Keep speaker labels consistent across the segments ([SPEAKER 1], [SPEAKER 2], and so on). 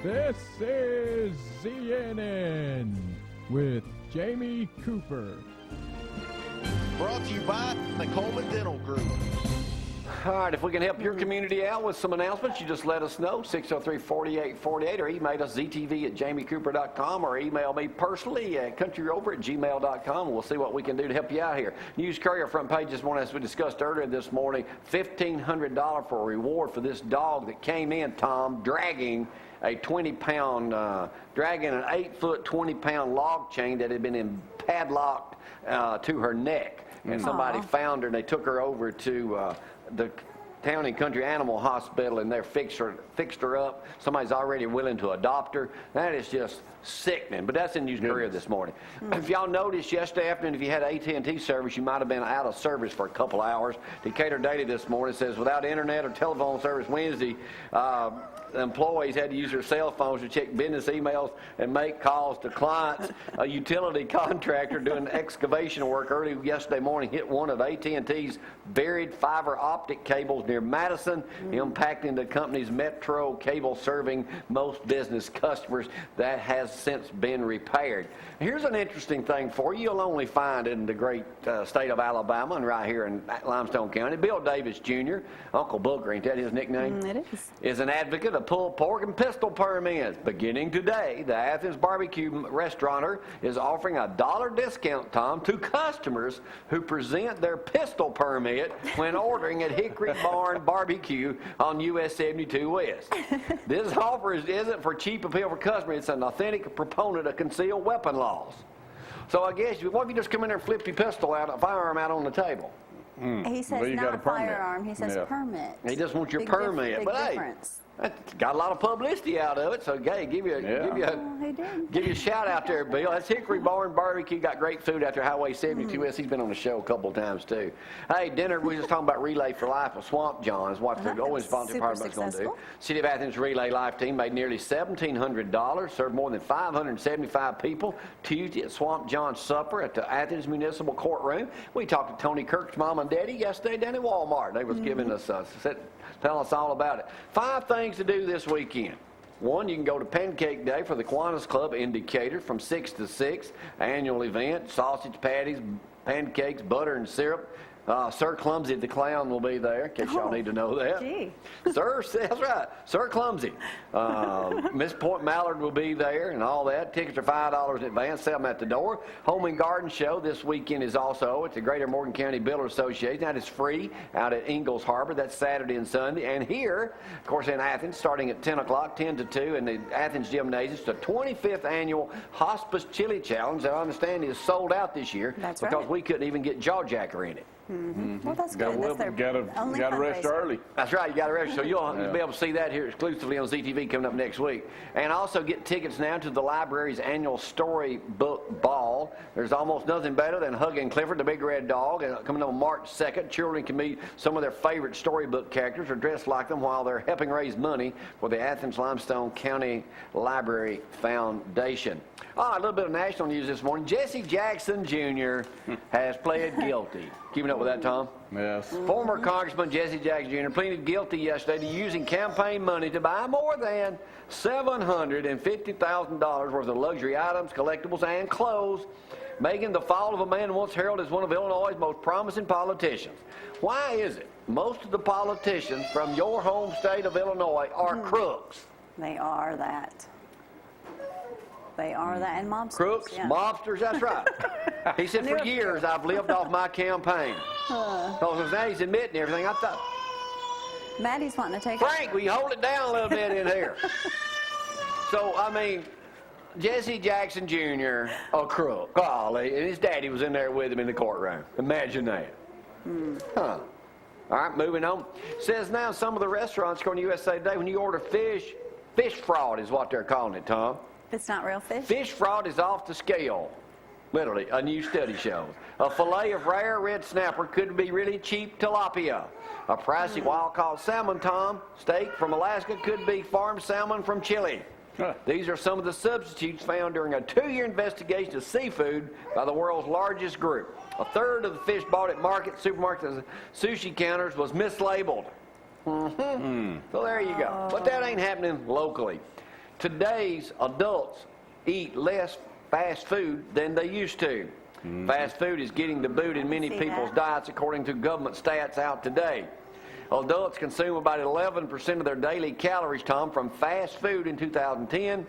[SPEAKER 1] This is CNN with Jamie Cooper.
[SPEAKER 2] Brought to you by the Coleman Dental Group.
[SPEAKER 3] All right, if we can help your community out with some announcements, you just let us know, 603-4848, or email us, ztv@jamiecooper.com, or email me personally at countryrover@gmail.com, and we'll see what we can do to help you out here. News Courier front page this morning, as we discussed earlier this morning, $1,500 for a reward for this dog that came in, Tom, dragging a 20-pound, dragging an 8-foot, 20-pound log chain that had been padlocked to her neck. And somebody found her, and they took her over to the Town and Country Animal Hospital, and they fixed her up. Somebody's already willing to adopt her. That is just sickening. But that's in News Courier this morning. If y'all noticed yesterday afternoon, if you had AT&T service, you might have been out of service for a couple hours. Decatur Daily this morning says, without internet or telephone service Wednesday, employees had to use their cell phones to check business emails and make calls to clients. A utility contractor doing excavation work early yesterday morning hit one of AT&T's buried fiber optic cables near Madison, impacting the company's metro cable serving most business customers. That has since been repaired. Here's an interesting thing for you. You'll only find in the great state of Alabama and right here in Limestone County. Bill Davis Jr., Uncle Booger, ain't that his nickname?
[SPEAKER 4] It
[SPEAKER 3] is an advocate of pulled pork and pistol permits. Beginning today, the Athens barbecue restaurateur is offering a $1 discount, Tom, to customers who present their pistol permit when ordering at Hickory Barn Barbecue on US 72 West. This offer isn't for cheap appeal for customers. It's an authentic proponent of concealed weapon laws. So I guess, what if you just come in there and flip your pistol out, a firearm out on the table?
[SPEAKER 4] He says not a firearm. He says permit.
[SPEAKER 3] He just wants your permit.
[SPEAKER 4] Big difference.
[SPEAKER 3] That's got a lot of publicity out of it, so hey, give you a shout out there, Bill. That's Hickory Barn Barbecue. Got great food out there, Highway 72 West. He's been on the show a couple of times too. Hey, dinner. We were just talking about Relay for Life with Swamp John. His wife, the always volunteer part of going to do. City of Athens Relay Life team made nearly $1,700, served more than 575 people Tuesday at Swamp John's supper at the Athens Municipal Courtroom. We talked to Tony Kirk's mom and daddy yesterday down at Walmart. They was giving us telling us all about it. 5 things to do this weekend. 1, you can go to Pancake Day for the Kiwanis Club in Decatur from 6 to 6. Annual event, sausage patties, pancakes, butter and syrup. Sir Clumsy the Clown will be there, in case y'all need to know that.
[SPEAKER 4] Gee.
[SPEAKER 3] That's right, Sir Clumsy. Miss Point Mallard will be there and all that. Tickets are $5 in advance, sell them at the door. Home and Garden Show this weekend is also at the Greater Morgan County Builder Association. That is free out at Ingalls Harbor. That's Saturday and Sunday. And here, of course, in Athens, starting at 10 o'clock, 10 to 2, in the Athens Gymnasium, the 25th Annual Hospice Chili Challenge, that I understand is sold out this year.
[SPEAKER 4] That's
[SPEAKER 3] because
[SPEAKER 4] right.
[SPEAKER 3] we couldn't even get Jawjacker in it.
[SPEAKER 4] Well, that's good. That's their only
[SPEAKER 5] Got to rest
[SPEAKER 4] fundraiser.
[SPEAKER 5] early.
[SPEAKER 3] That's right, you got to register. So you'll be able to see that here exclusively on ZTV coming up next week. And also get tickets now to the library's annual storybook ball. There's almost nothing better than Hugging Clifford, the Big Red Dog. And coming up on March 2nd, children can meet some of their favorite storybook characters or dress like them while they're helping raise money for the Athens Limestone County Library Foundation. All right, a little bit of national news this morning. Jesse Jackson Jr. has pled guilty. Keeping up with that, Tom?
[SPEAKER 5] Yes.
[SPEAKER 3] Former Congressman Jesse Jackson Jr. pleaded guilty yesterday to using campaign money to buy more than $750,000 worth of luxury items, collectibles, and clothes, making the fall of a man once heralded as one of Illinois' most promising politicians. Why is it most of the politicians from your home state of Illinois are crooks?
[SPEAKER 4] They are that. They are that, and mobsters.
[SPEAKER 3] Crooks, mobsters, that's right. He said, for years, I've lived off my campaign. Because now he's admitting everything. I thought,
[SPEAKER 4] Maddie's wanting to take
[SPEAKER 3] Frank, will you hold it down a little bit in here? So, I mean, Jesse Jackson Jr., a crook. Golly, and his daddy was in there with him in the courtroom. Imagine that. Huh. All right, moving on. Says now some of the restaurants according to USA Today, when you order fish fraud is what they're calling it, Tom.
[SPEAKER 4] It's not real fish?
[SPEAKER 3] Fish fraud is off the scale. Literally, a new study shows. A fillet of rare red snapper could be really cheap tilapia. A pricey wild-caught salmon, Tom, steak from Alaska could be farmed salmon from Chile. These are some of the substitutes found during a 2-year investigation of seafood by the world's largest group. A third of the fish bought at supermarkets, and sushi counters was mislabeled. So there you go. But that ain't happening locally. today's adults eat less fast food than they used to. Fast food is getting the boot in many people's diets, according to government stats out today. Adults consume about 11% of their daily calories, Tom, from fast food in 2010,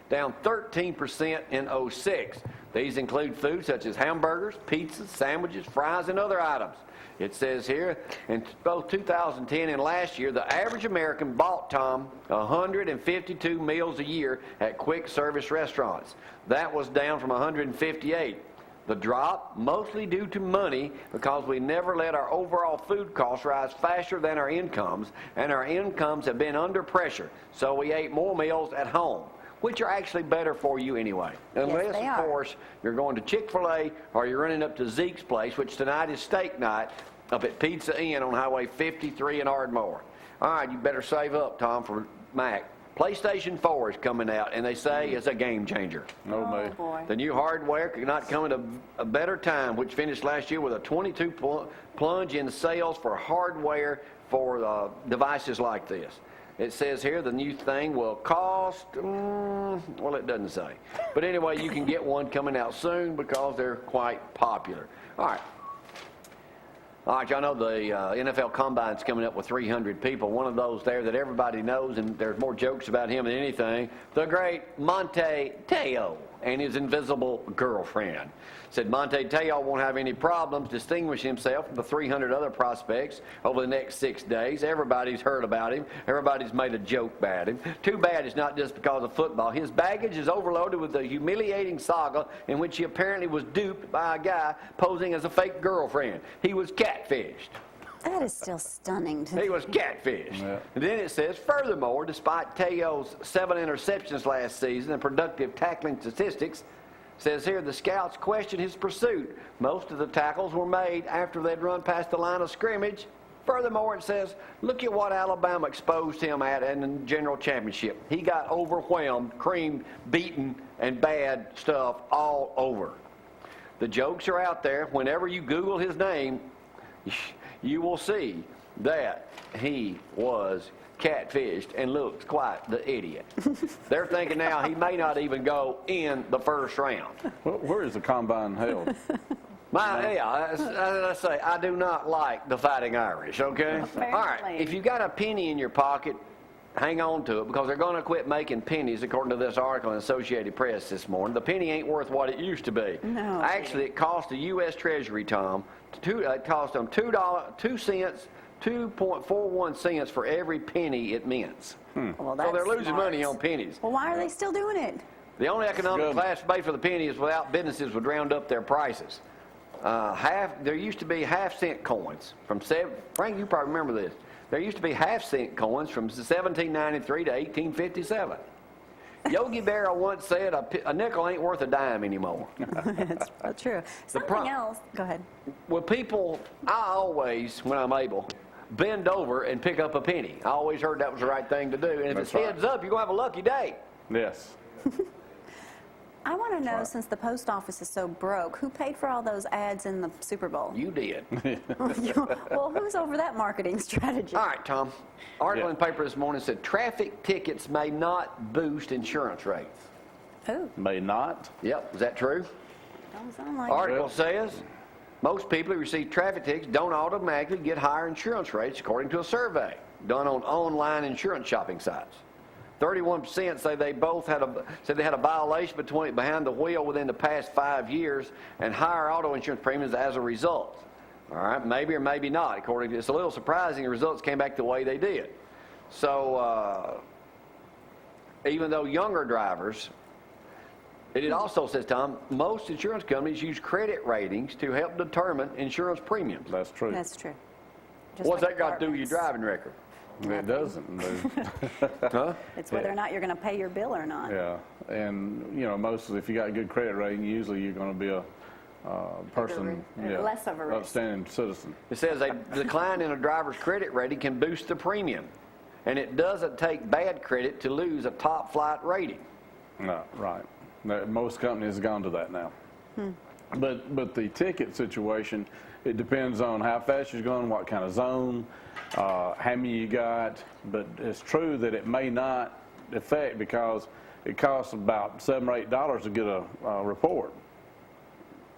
[SPEAKER 3] down 13% in 06. These include foods such as hamburgers, pizzas, sandwiches, fries, and other items. It says here, in both 2010 and last year, the average American bought, Tom, 152 meals a year at quick service restaurants. That was down from 158. The drop, mostly due to money, because we never let our overall food costs rise faster than our incomes, and our incomes have been under pressure, so we ate more meals at home, which are actually better for you anyway. Unless, of course, you're going to Chick-fil-A or you're running up to Zeke's place, which tonight is steak night up at Pizza Inn on Highway 53 in Ardmore. All right, you better save up, Tom, for Mac. PlayStation 4 is coming out, and they say it's a game changer.
[SPEAKER 4] Oh, boy.
[SPEAKER 3] The new hardware could not come at a better time, which finished last year with a 22 plunge in sales for hardware for devices like this. It says here the new thing will cost, well, it doesn't say. But anyway, you can get one coming out soon because they're quite popular. All right. All right, y'all know the NFL Combine's coming up with 300 people. One of those there that everybody knows, and there's more jokes about him than anything, the great Monte Teo and his invisible girlfriend. Said Monte Teo won't have any problems distinguishing himself from the 300 other prospects over the next 6 days. Everybody's heard about him. Everybody's made a joke about him. Too bad it's not just because of football. His baggage is overloaded with the humiliating saga in which he apparently was duped by a guy posing as a fake girlfriend. He was catfished.
[SPEAKER 4] That is still stunning to me.
[SPEAKER 3] He was catfished. Yeah. And then it says, furthermore, despite Teo's 7 interceptions last season and productive tackling statistics, says here the scouts questioned his pursuit. Most of the tackles were made after they'd run past the line of scrimmage. Furthermore, it says, look at what Alabama exposed him at in the general championship. He got overwhelmed, creamed, beaten, and bad stuff all over. The jokes are out there. Whenever you Google his name, you will see that he was catfished and looks quite the idiot. They're thinking now he may not even go in the first round.
[SPEAKER 5] Well, where is the combine held?
[SPEAKER 3] I say, I do not like the Fighting Irish, okay?
[SPEAKER 4] Apparently.
[SPEAKER 3] All right, if you got a penny in your pocket, hang on to it, because they're going to quit making pennies, according to this article in Associated Press this morning. The penny ain't worth what it used to be.
[SPEAKER 4] No.
[SPEAKER 3] Actually, it cost the U.S. Treasury, Tom, it cost them 2.41 cents for every penny it mints.
[SPEAKER 4] Well,
[SPEAKER 3] So they're losing
[SPEAKER 4] smart.
[SPEAKER 3] money on pennies.
[SPEAKER 4] Well, why are they still doing it?
[SPEAKER 3] The only economic class base for the penny is without businesses would round up their prices. There used to be half-cent coins from Frank, you probably remember this. There used to be half-cent coins from 1793 to 1857. Yogi Berra once said a nickel ain't worth a dime anymore.
[SPEAKER 4] That's true. Something else. Go ahead.
[SPEAKER 3] Well, people, I always, when I'm able, bend over and pick up a penny. I always heard that was the right thing to do. And if it's heads up, you're going to have a lucky day.
[SPEAKER 5] Yes.
[SPEAKER 4] I want to know, since the post office is so broke, who paid for all those ads in the Super Bowl?
[SPEAKER 3] You did.
[SPEAKER 4] Well, who's over that marketing strategy?
[SPEAKER 3] All right, Tom. Article in the paper this morning said traffic tickets may not boost insurance rates.
[SPEAKER 4] Who?
[SPEAKER 5] May not.
[SPEAKER 3] Yep, is that true?
[SPEAKER 4] Don't sound like
[SPEAKER 3] Article says most people who receive traffic tickets don't automatically get higher insurance rates, according to a survey done on online insurance shopping sites. 31% say they had a violation behind the wheel within the past 5 years and higher auto insurance premiums as a result. All right, maybe or maybe not. According to it's a little surprising the results came back the way they did. So even though younger drivers, it also says, Tom, most insurance companies use credit ratings to help determine insurance premiums.
[SPEAKER 5] That's true.
[SPEAKER 4] That's true. Just
[SPEAKER 3] What's
[SPEAKER 4] like
[SPEAKER 3] that got to do with your driving record?
[SPEAKER 5] It doesn't.
[SPEAKER 3] Huh?
[SPEAKER 4] It's whether or not you're going to pay your bill or not.
[SPEAKER 5] Yeah, and mostly if you got a good credit rating, usually you're going to be a person,
[SPEAKER 4] less of a risk.
[SPEAKER 5] upstanding citizen.
[SPEAKER 3] It says a decline in a driver's credit rating can boost the premium, and it doesn't take bad credit to lose a top flight rating.
[SPEAKER 5] No, right. Most companies have gone to that now. But the ticket situation, it depends on how fast you're going, what kind of zone, how many you got. But it's true that it may not effect because it costs about $7 or $8 to get a report.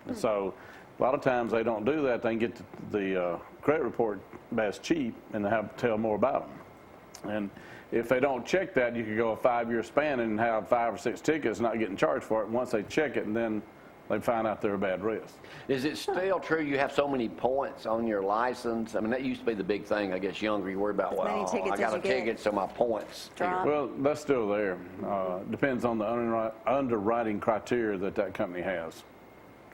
[SPEAKER 5] And so a lot of times they don't do that. They can get the credit report as cheap and they have to tell more about them. And if they don't check that, you could go a 5-year span and have 5 or 6 tickets not getting charged for it. Once they check it, and then they find out they're a bad risk.
[SPEAKER 3] Is it still true you have so many points on your license? I mean, that used to be the big thing. I guess younger, you worry about,
[SPEAKER 4] many
[SPEAKER 3] well,
[SPEAKER 4] tickets
[SPEAKER 3] I got
[SPEAKER 4] as
[SPEAKER 3] a
[SPEAKER 4] you get.
[SPEAKER 3] ticket, so my points.
[SPEAKER 4] Drop.
[SPEAKER 5] Well, that's still there. Depends on the underwriting criteria that company has,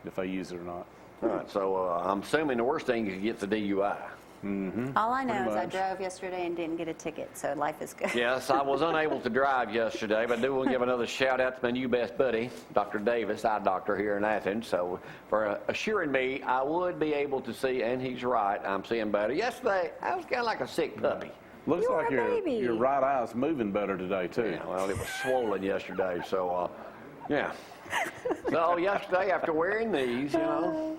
[SPEAKER 5] if they use it or not.
[SPEAKER 3] All right, so I'm assuming the worst thing is you get the DUI.
[SPEAKER 4] All I know
[SPEAKER 5] Pretty
[SPEAKER 4] is I
[SPEAKER 5] much.
[SPEAKER 4] drove yesterday and didn't get a ticket, so life is good.
[SPEAKER 3] Yes, I was unable to drive yesterday, but I do want to give another shout out to my new best buddy, Dr. Davis, eye doctor here in Athens, so for assuring me I would be able to see, and he's right, I'm seeing better. Yesterday, I was kind of like a sick puppy.
[SPEAKER 5] Looks
[SPEAKER 4] You
[SPEAKER 5] like
[SPEAKER 4] are a baby.
[SPEAKER 5] your right eye's moving better today, too.
[SPEAKER 3] Yeah, well, it was swollen yesterday, so, yeah. So yesterday, after wearing these, you know,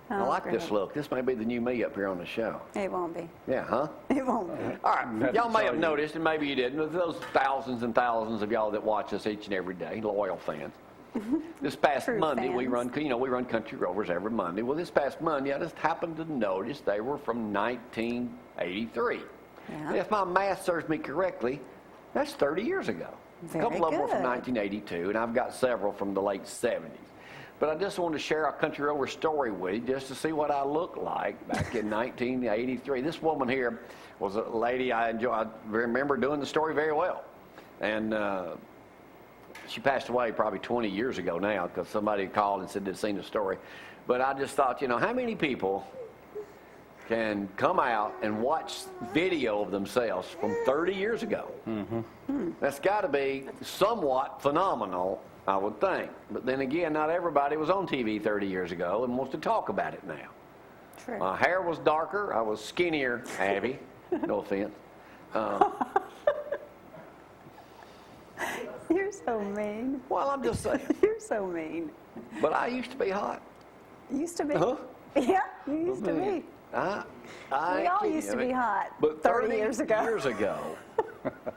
[SPEAKER 3] I like this look. This may be the new me up here on the show.
[SPEAKER 4] It won't be.
[SPEAKER 3] Yeah, huh?
[SPEAKER 4] It won't be.
[SPEAKER 3] All right,
[SPEAKER 5] Had to
[SPEAKER 3] y'all may
[SPEAKER 5] tell
[SPEAKER 3] have
[SPEAKER 5] you.
[SPEAKER 3] noticed, and maybe you didn't, but those thousands and thousands of y'all that watch us each and every day, loyal fans. This past
[SPEAKER 4] True
[SPEAKER 3] Monday, we
[SPEAKER 4] fans.
[SPEAKER 3] run Country Rovers every Monday. Well, this past Monday, I just happened to notice they were from 1983.
[SPEAKER 4] Yeah.
[SPEAKER 3] If my math serves me correctly, that's 30 years ago.
[SPEAKER 4] Very
[SPEAKER 3] a couple of them were from
[SPEAKER 4] good.
[SPEAKER 3] 1982, and I've got several from the late 70s. But I just wanted to share a Country Rover story with you just to see what I looked like back in 1983. This woman here was a lady I remember doing the story very well. And she passed away probably 20 years ago now because somebody called and said they'd seen the story. But I just thought, you know, how many people can come out and watch video of themselves from 30 years ago? That's got to be somewhat phenomenal, I would think. But then again, not everybody was on TV 30 years ago and wants to talk about it now.
[SPEAKER 4] True.
[SPEAKER 3] My hair was darker. I was skinnier, Abby. No offense.
[SPEAKER 4] You're so mean.
[SPEAKER 3] Well, I'm just saying.
[SPEAKER 4] You're so mean.
[SPEAKER 3] But I used to be hot.
[SPEAKER 4] Used to be.
[SPEAKER 3] Huh?
[SPEAKER 4] Yeah, you used to be.
[SPEAKER 3] I
[SPEAKER 4] We all
[SPEAKER 3] can't-
[SPEAKER 4] used to
[SPEAKER 3] I mean,
[SPEAKER 4] be hot
[SPEAKER 3] But
[SPEAKER 4] 30 years ago.
[SPEAKER 3] Years ago.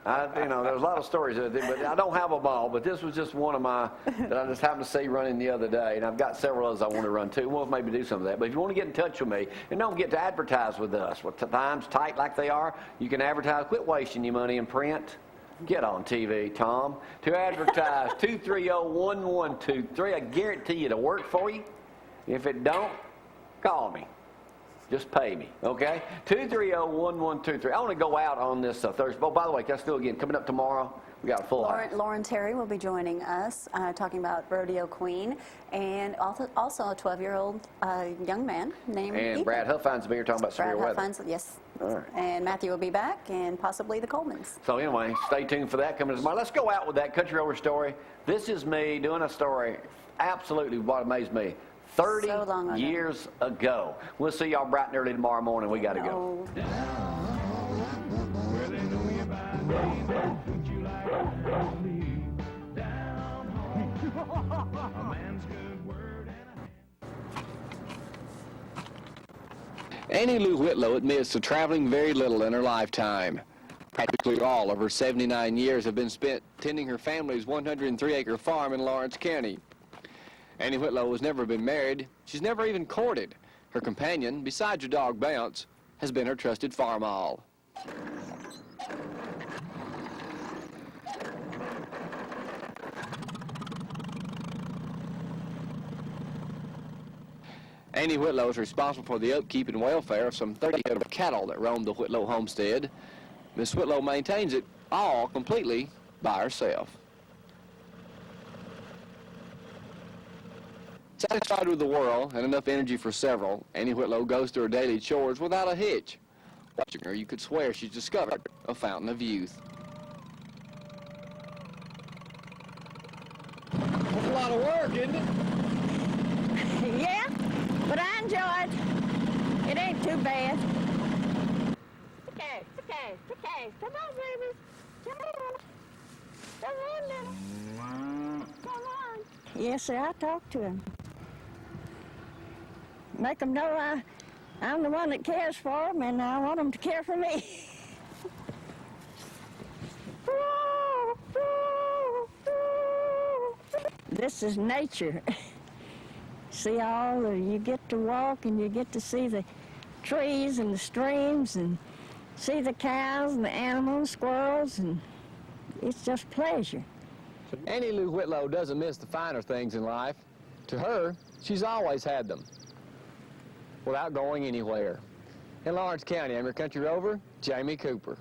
[SPEAKER 3] There's a lot of stories, but I don't have them all. But this was just one of my that I just happened to see running the other day, and I've got several others I want to run too. We'll maybe do some of that. But if you want to get in touch with me and don't get to advertise with us, with times tight like they are, you can advertise. Quit wasting your money in print. Get on TV, Tom. To advertise, 230-1123. I guarantee you it'll work for you. If it don't, call me. Just pay me, okay? 230-1123. I want to go out on this Thursday. Oh, by the way, can I still again, coming up tomorrow, we got a full house.
[SPEAKER 4] Lauren Terry will be joining us, talking about Rodeo Queen, and also a 12-year-old young man named
[SPEAKER 3] And
[SPEAKER 4] Ethan.
[SPEAKER 3] Brad Huffines will be here talking about severe
[SPEAKER 4] Brad
[SPEAKER 3] weather.
[SPEAKER 4] Huffines, yes.
[SPEAKER 3] All right.
[SPEAKER 4] And Matthew will be back, and possibly the Colemans.
[SPEAKER 3] So anyway, stay tuned for that coming tomorrow. Let's go out with that Country Rover story. This is me doing a story, absolutely what amazed me. 30
[SPEAKER 4] So long ago.
[SPEAKER 3] years ago. We'll see y'all bright and early tomorrow morning. We got to go.
[SPEAKER 4] No.
[SPEAKER 1] Well, they know you by name, don't you like to leave down home? A man's good word and a
[SPEAKER 6] Annie Lou Whitlow admits to traveling very little in her lifetime. Practically all of her 79 years have been spent tending her family's 103-acre farm in Lawrence County. Annie Whitlow has never been married. She's never even courted. Her companion, besides her dog Bounce, has been her trusted farm owl. Annie Whitlow is responsible for the upkeep and welfare of some 30 head of cattle that roam the Whitlow homestead. Miss Whitlow maintains it all completely by herself. Satisfied with the world and enough energy for several, Annie Whitlow goes through her daily chores without a hitch. Watching her, you could swear she's discovered a fountain of youth. That's a lot of work, isn't it?
[SPEAKER 7] Yeah, but I enjoy it. It ain't too bad. Okay. Come on, baby. Come on, little. Come on. Yes, sir, I talk to him. Make them know I'm the one that cares for them, and I want them to care for me. This is nature. See you get to walk and you get to see the trees and the streams and see the cows and the animals, squirrels, and it's just pleasure.
[SPEAKER 6] Annie Lou Whitlow doesn't miss the finer things in life. To her, she's always had them without going anywhere. In Lawrence County, I'm your country rover, Jamie Cooper.